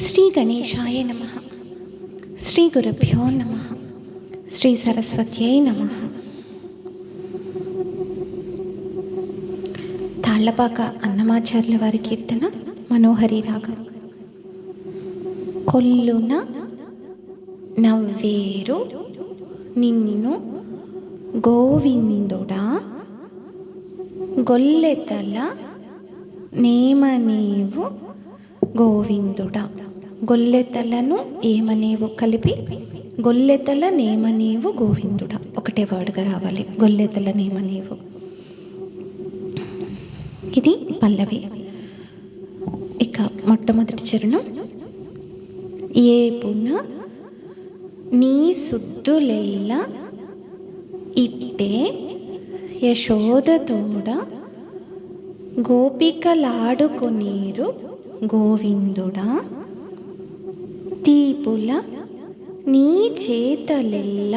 శ్రీ గణేశాయ నమః. శ్రీ గురుభ్యో నమః. శ్రీ సరస్వత్యై నమః. తాళ్లపాక అన్నమాచార్యుల వారి కీర్తన మనోహరి రాగం. కొల్లున నవ్వేరు నిన్ను గోవిందుడా, గొల్లెతల నేమనేవు గోవిందుడా. గొల్లెతలను ఏమనేవు కలిపి గొల్లెతల నేమనేవు గోవిందుడా ఒకటే వర్డ్గా రావాలి. గొల్లెతల నేమనేవు. ఇది పల్లవి. ఇక మొట్టమొదటి చరణం. ఏపున నీ సుద్దులెల్ల ఇట్టే యశోదతోడ గోపికలాడుకొనీరు గోవిందుడా. తీపుల నీ చేతలెల్ల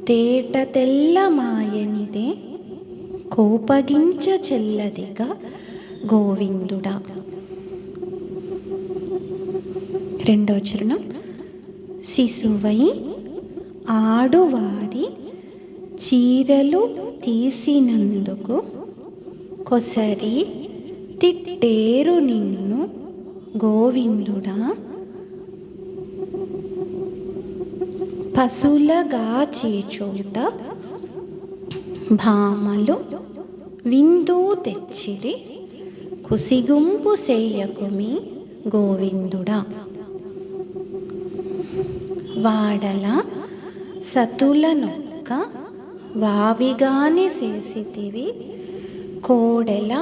తేట తెల్లమాయనిదే కోపగించ చెల్లదిగా గోవిందుడా. రెండో చరణం. శిశువై ఆడువారి చీరలు తీసినందుకు కొసరి తిట్టేరు నిన్ను గోవిందుడా. పశులగాచే చోట భామలు విందు తెచ్చిరి కుసిగుంపు సేయకుమి గోవిందుడా. వాడల సతులనొక్క వావిగాని చేసితివి కోడెల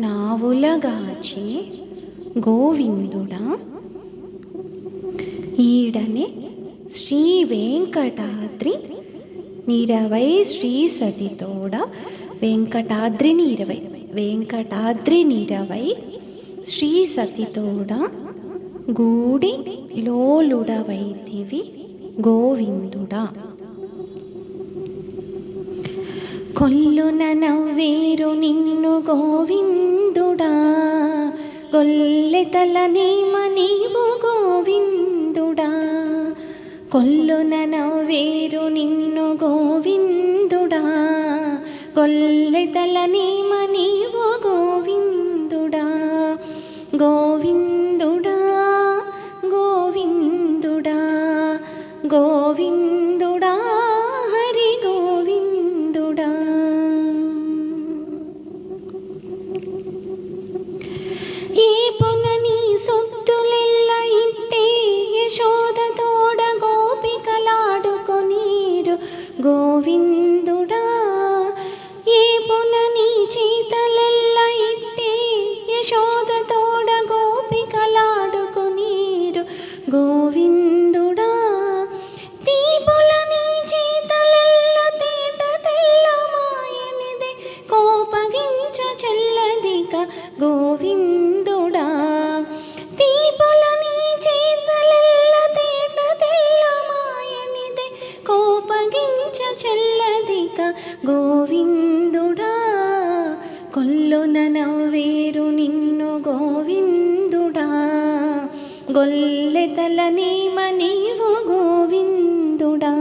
నావులగాచి గోవిందుడా. ఈడనే శ్రీ వెంకటాద్రి నిరవై శ్రీ సతితోడ వెంకటాద్రిని 20 వెంకటాద్రి నిరవై శ్రీ సతితోడ గూడి లోలుడవైతివి గోవిందుడా. కొల్లున నవ్వేరు నిన్ను గోవిందుడా, గొల్లెతల నేమనేవు గోవిందుడా. కొల్లున నవ్వేరు నిన్ను గోవిందుడా, గొల్లెతల నేమనేవు గోవిందుడా. గోవిందుడా గోవిందుడా గోవిందుడా హరి గోవిందుడా. ఈ పునని సొత్తులెల్ల ఇట్టే యశోదతోడ గోపికలాడుకొనీరు గోవిందుడా. ఏ పునని చేతలెల్ల ఇట్టే యశోదతోడ గోపికలాడుకొనీరు గోవిందుడా. తీపుల నీ చేతలెల్ల తేట తెల్లమాయనిదే కోపగించ చెల్లదిక గోవిందుడా. తీపుల నీ చేతలెల్ల తేట తెల్లమాయనిదే కోపగించ చెల్లదిక గోవిందుడా. కొల్లున నవ్వేరు నిన్ను గోవిందుడా, గొల్లెతల నేమనేవు గోవిందుడా.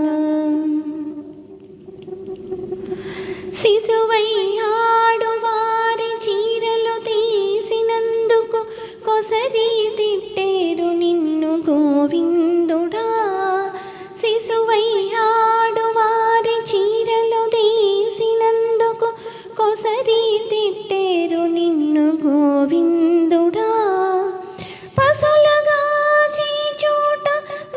శిశువై ఆడువారి చీరలు తీసినందుకు కొసరి తిట్టేరు నిన్ను గోవిందుడా. శిశువై ఆడువారి చీరలు తీసినందుకు కొసరి తిట్టేరు నిన్ను గోవిందుడా. పశులగాచే చోట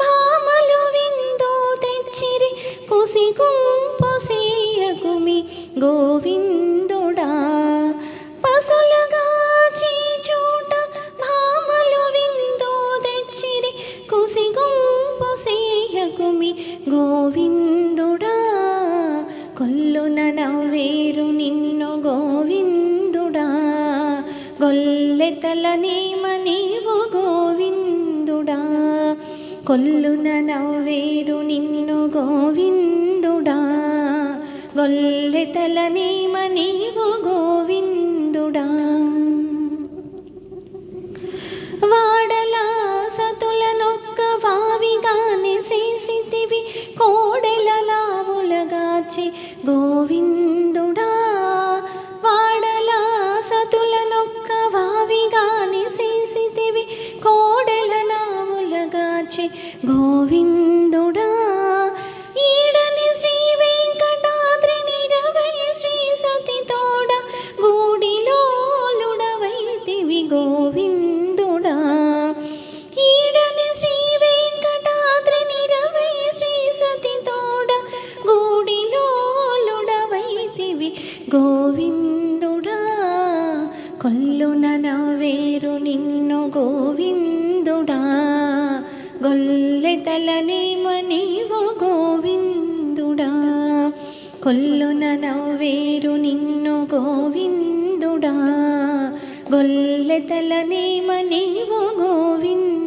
భామలు విందు తెచ్చిరి కుసిగుంపు సేయకుమి గోవిందుడా. పశులగాచే చోట భామలు విందు తెచ్చిరి కుసిగుంపు సేయకుమి గోవిందుడా. కొల్లున నవ్వేరు నిన్ను గోవిందుడా, గొల్లెతల నేమనేవు గోవిందుడా. కొల్లున నవ్వేరు నిన్ను గోవిందుడా, గొల్లెతల నేమనేవు గోవిందుడా. వాడల గోవిందుడా. వాడలా సతులనొక్క వావిగాని చేసితివి కోడెల నావులగాచి గోవిందుడా. ఈడని శ్రీ వెంకటాద్రి నిరవై శ్రీ సతి తోడ గూడిలోలుడవైతివి గోవిందుడా. ఈడని శ్రీ వెంకటాద్రి నిరవై శ్రీ సతి తోడ గూడిలోలుడవైతివి గోవిందుడా. కొల్లున నవ్వేరు నిన్ను గోవిందుడా. గొల్లెతలనేమ నీవు గోవిందుడా. కొల్లున నవ్వేరు నిన్ను గోవిందుడా. గొల్లెతలనేమ నీవు గోవిందుడా.